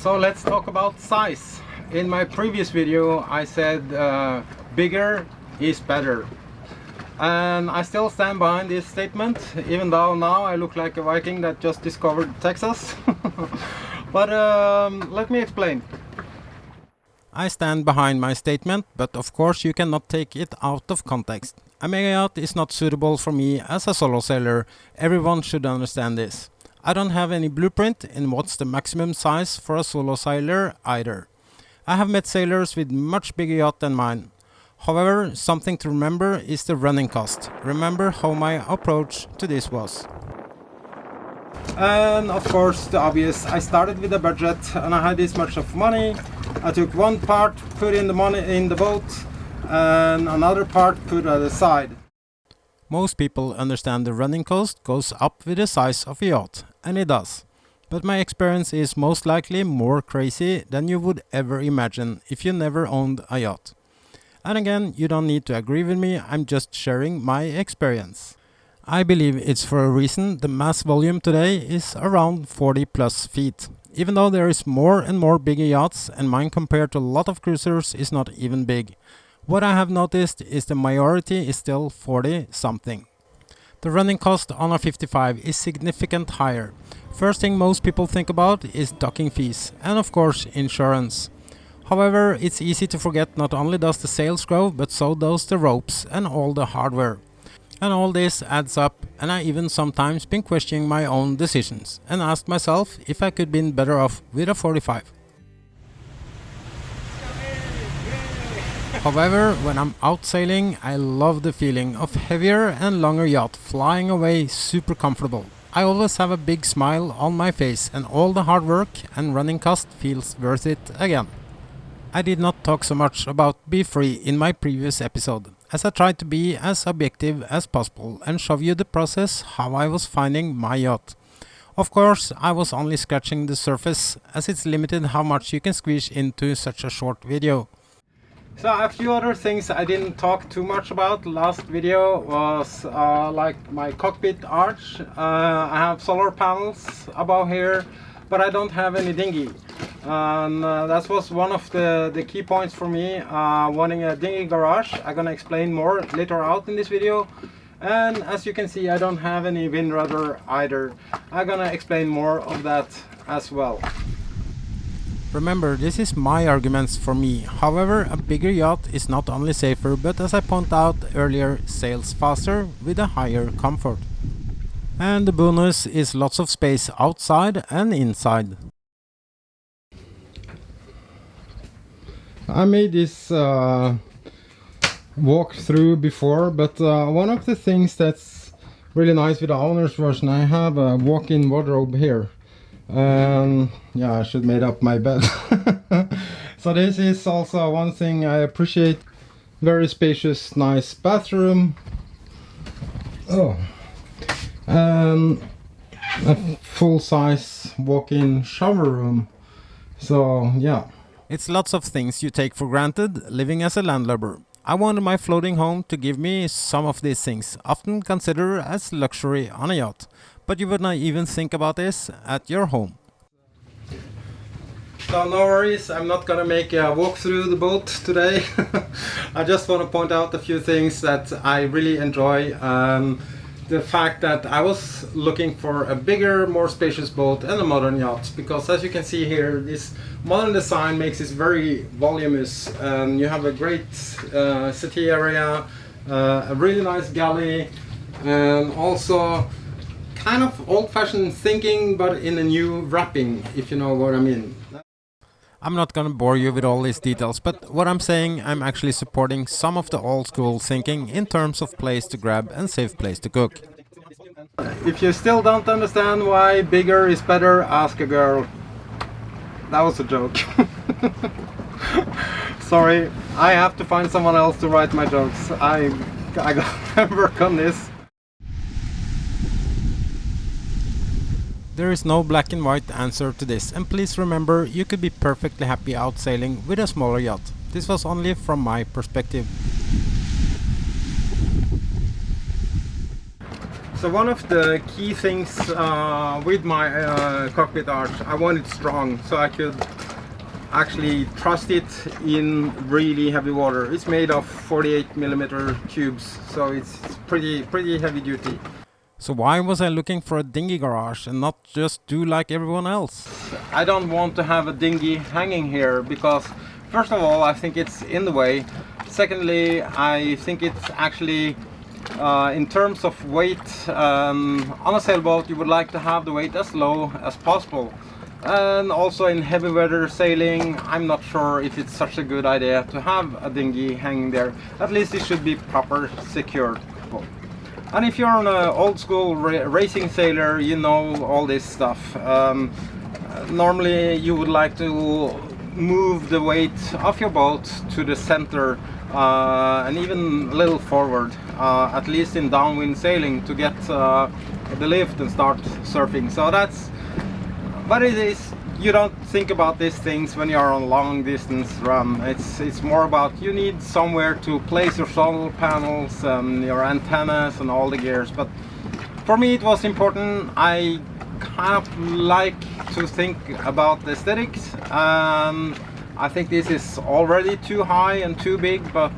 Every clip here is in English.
So let's talk about size. In my previous video I said bigger is better. And I still stand behind this statement, even though now I look like a Viking that just discovered Texas. But let me explain. I stand behind my statement, but of course you cannot take it out of context. A mega yacht is not suitable for me as a solo sailor. Everyone should understand this. I don't have any blueprint in what's the maximum size for a solo sailor either. I have met sailors with much bigger yacht than mine. However, something to remember is the running cost. Remember how my approach to this was. And of course the obvious, I started with a budget and I had this much of money. I took one part, put in the money in the boat, and another part put at the side. Most people understand the running cost goes up with the size of a yacht, and it does. But my experience is most likely more crazy than you would ever imagine if you never owned a yacht. And again, you don't need to agree with me, I'm just sharing my experience. I believe it's for a reason the mass volume today is around 40 plus feet. Even though there is more and more bigger yachts, and mine compared to a lot of cruisers is not even big. What I have noticed is the majority is still 40 something. The running cost on a 55 is significant higher. First thing most people think about is docking fees and of course insurance. However, it's easy to forget not only does the sails grow, but so does the ropes and all the hardware. And all this adds up, and I even sometimes been questioning my own decisions and asked myself if I could been better off with a 45. However, when I'm out sailing, I love the feeling of heavier and longer yacht flying away super comfortable. I always have a big smile on my face and all the hard work and running cost feels worth it again. I did not talk so much about Be Free in my previous episode, as I tried to be as objective as possible and show you the process how I was finding my yacht. Of course, I was only scratching the surface, as it's limited how much you can squeeze into such a short video. So a few other things I didn't talk too much about last video was like my cockpit arch. I have solar panels above here, but I don't have any dinghy. And that was one of the key points for me, wanting a dinghy garage. I'm gonna explain more later out in this video. And as you can see, I don't have any wind rudder either. I'm gonna explain more of that as well. Remember, this is my arguments for me. However, a bigger yacht is not only safer, but as I pointed out earlier, sails faster with a higher comfort. And the bonus is lots of space outside and inside. I made this walk through before, but one of the things that's really nice with the owner's version, I have a walk-in wardrobe here. Yeah, I should made up my bed. So this is also one thing I appreciate. Very spacious, nice bathroom. Oh, and a full-size walk-in shower room. So yeah, it's lots of things you take for granted living as a landlubber. I wanted my floating home to give me some of these things, often considered as luxury on a yacht. But you would not even think about this at your home. So no worries, I'm not gonna make a walk through the boat today. I just want to point out a few things that I really enjoy. The fact that I was looking for a bigger, more spacious boat and a modern yacht, because as you can see here, this modern design makes it very voluminous. You have a great settee area, a really nice galley, and also kind of old-fashioned thinking, but in a new wrapping, if you know what I mean. I'm not gonna bore you with all these details, but what I'm saying, I'm actually supporting some of the old-school thinking in terms of place to grab and safe place to cook. If you still don't understand why bigger is better, ask a girl. That was a joke. Sorry, I have to find someone else to write my jokes. I gotta work on this. There is no black and white answer to this, and please remember, you could be perfectly happy out sailing with a smaller yacht. This was only from my perspective. So one of the key things with my cockpit arch, I want it strong so I could actually trust it in really heavy water. It's made of 48mm tubes, so it's pretty heavy duty. So why was I looking for a dinghy garage and not just do like everyone else? I don't want to have a dinghy hanging here because first of all I think it's in the way. Secondly, I think it's actually in terms of weight, on a sailboat you would like to have the weight as low as possible. And also in heavy weather sailing, I'm not sure if it's such a good idea to have a dinghy hanging there. At least it should be proper secured. And if you're an old school racing sailor, you know all this stuff. Normally you would like to move the weight of your boat to the center and even a little forward, at least in downwind sailing, to get the lift and start surfing. So that's, but it is, you don't think about these things when you're on long distance run. It's more about you need somewhere to place your solar panels and your antennas and all the gears. But for me it was important. I kind of like to think about the aesthetics. I think this is already too high and too big, but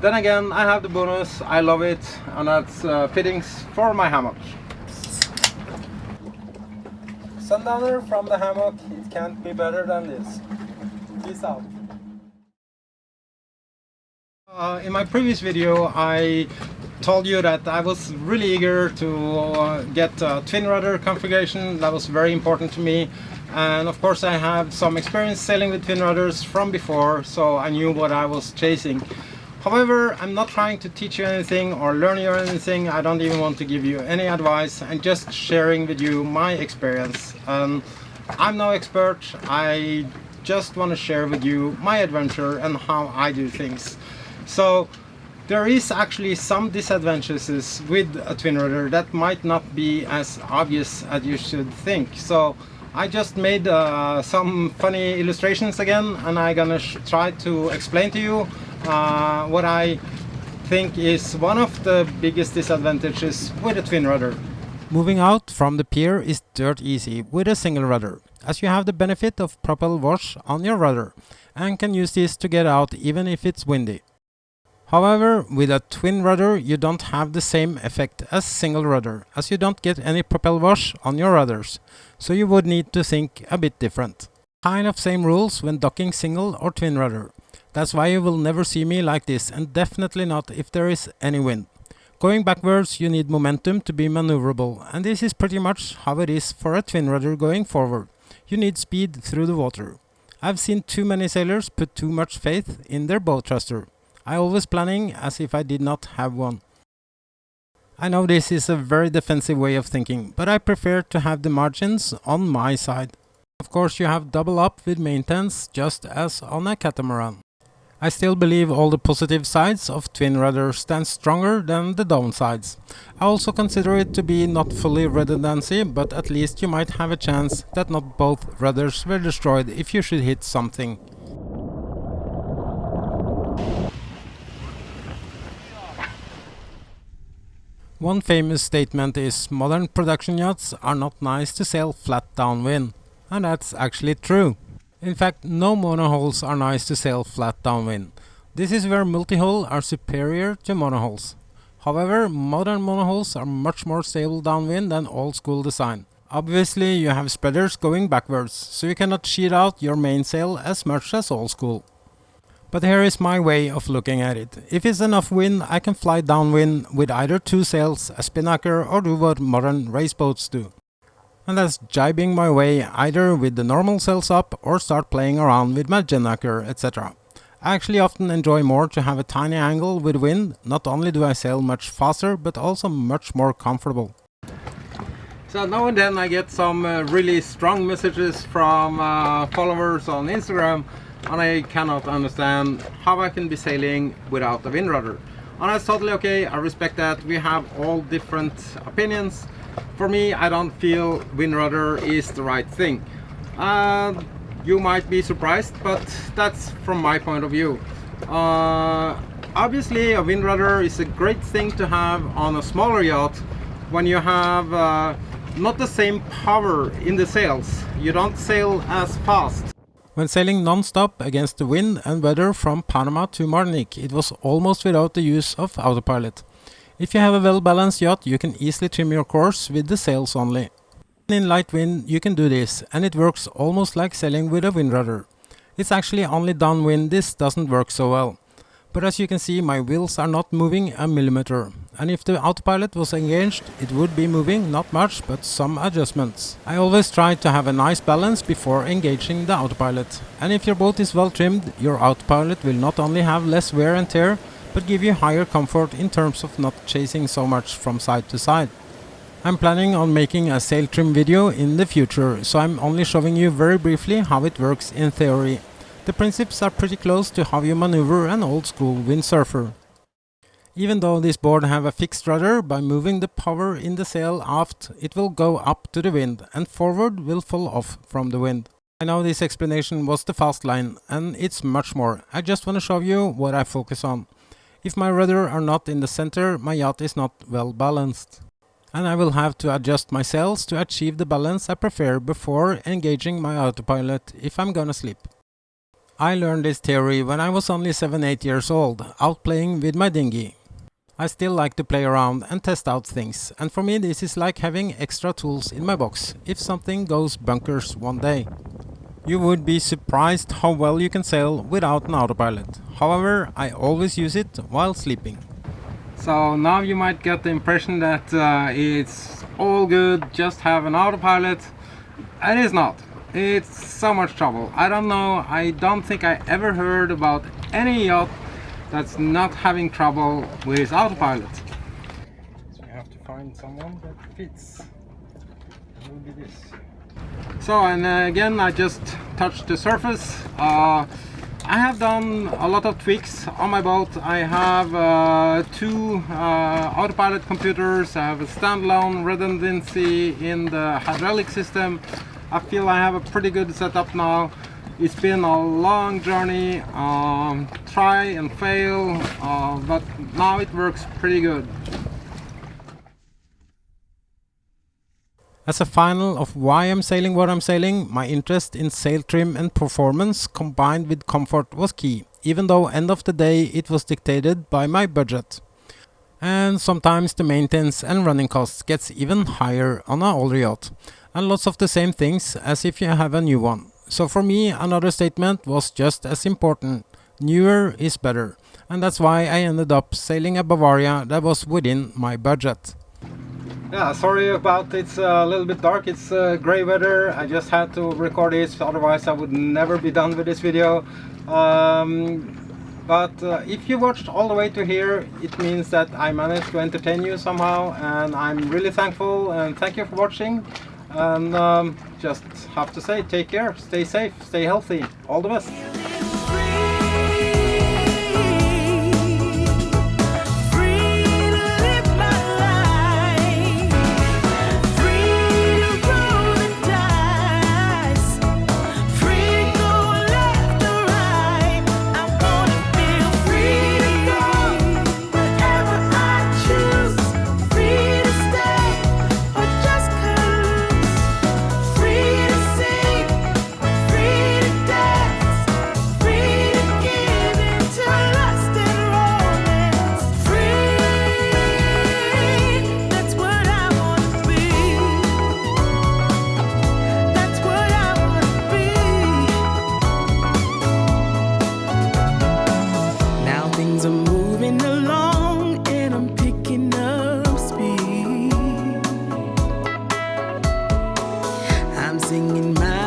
then again I have the bonus, I love it, and that's fittings for my hammock. Sundowner from the hammock, it can't be better than this. Peace out. In my previous video I told you that I was really eager to get a twin rudder configuration. That was very important to me, and of course I have some experience sailing with twin rudders from before, so I knew what I was chasing. However, I'm not trying to teach you anything or learn you anything. I don't even want to give you any advice. I'm just sharing with you my experience. I'm no expert. I just want to share with you my adventure and how I do things. So there is actually some disadvantages with a twin rudder that might not be as obvious as you should think. So I just made some funny illustrations again, and I'm gonna try to explain to you what I think is one of the biggest disadvantages with a twin rudder. Moving out from the pier is dirt easy with a single rudder, as you have the benefit of propel wash on your rudder and can use this to get out even if it's windy. However, with a twin rudder you don't have the same effect as single rudder, as you don't get any propel wash on your rudders, so you would need to think a bit different. Kind of same rules when docking single or twin rudder. That's why you will never see me like this, and definitely not if there is any wind. Going backwards you need momentum to be maneuverable, and this is pretty much how it is for a twin rudder going forward. You need speed through the water. I've seen too many sailors put too much faith in their bow thruster. I always planning as if I did not have one. I know this is a very defensive way of thinking, but I prefer to have the margins on my side. Of course you have double up with maintenance just as on a catamaran. I still believe all the positive sides of twin rudder stand stronger than the downsides. I also consider it to be not fully redundancy, but at least you might have a chance that not both rudders were destroyed if you should hit something. One famous statement is modern production yachts are not nice to sail flat downwind, and that's actually true. In fact, no monohulls are nice to sail flat downwind. This is where multi-hull are superior to monohulls. However, modern monohulls are much more stable downwind than old school design. Obviously, you have spreaders going backwards, so you cannot sheet out your mainsail as much as old school. But here is my way of looking at it. If it's enough wind, I can fly downwind with either two sails, a spinnaker, or do what modern race boats do. And that's jibing my way either with the normal sails up or start playing around with my gennaker, etc. I actually often enjoy more to have a tiny angle with wind. Not only do I sail much faster, but also much more comfortable. So now and then I get some really strong messages from followers on Instagram, and I cannot understand how I can be sailing without a wind rudder. And that's totally okay, I respect that. We have all different opinions. For me, I don't feel wind rudder is the right thing. You might be surprised, but that's from my point of view. Obviously a wind rudder is a great thing to have on a smaller yacht when you have not the same power in the sails. You don't sail as fast. When sailing non-stop against the wind and weather from Panama to Martinique, it was almost without the use of autopilot. If you have a well-balanced yacht, you can easily trim your course with the sails only. In light wind, you can do this, and it works almost like sailing with a wind rudder. It's actually only downwind this doesn't work so well. But as you can see, my wheels are not moving a millimeter. And if the autopilot was engaged, it would be moving, not much, but some adjustments. I always try to have a nice balance before engaging the autopilot. And if your boat is well trimmed, your autopilot will not only have less wear and tear, but give you higher comfort in terms of not chasing so much from side to side. I'm planning on making a sail trim video in the future, so I'm only showing you very briefly how it works in theory. The principles are pretty close to how you maneuver an old school windsurfer. Even though this board have a fixed rudder, by moving the power in the sail aft, it will go up to the wind, and forward will fall off from the wind. I know this explanation was the fast line, and it's much more. I just want to show you what I focus on. If my rudder are not in the center, my yacht is not well balanced. And I will have to adjust my sails to achieve the balance I prefer before engaging my autopilot if I'm gonna sleep. I learned this theory when I was only 7-8 years old, out playing with my dinghy. I still like to play around and test out things, and for me this is like having extra tools in my box if something goes bunkers one day. You would be surprised how well you can sail without an autopilot. However, I always use it while sleeping. So now you might get the impression that it's all good, just have an autopilot. It is not. It's so much trouble. I don't know, I don't think I ever heard about any yacht that's not having trouble with its autopilot. So you have to find someone that fits. It will be this. So, and again, I just touched the surface. I have done a lot of tweaks on my boat. I have two autopilot computers. I have a standalone redundancy in the hydraulic system. I feel I have a pretty good setup now. It's been a long journey, try and fail, but now it works pretty good. As a final of why I'm sailing what I'm sailing, my interest in sail trim and performance combined with comfort was key, even though end of the day it was dictated by my budget. And sometimes the maintenance and running costs gets even higher on an older yacht, and lots of the same things as if you have a new one. So for me, another statement was just as important: newer is better, and that's why I ended up sailing a Bavaria that was within my budget. Yeah, sorry about it's a little bit dark, it's gray weather. I just had to record this, otherwise I would never be done with this video. But if you watched all the way to here, it means that I managed to entertain you somehow, and I'm really thankful, and thank you for watching. And just have to say, take care, stay safe, stay healthy, all the best. Singing my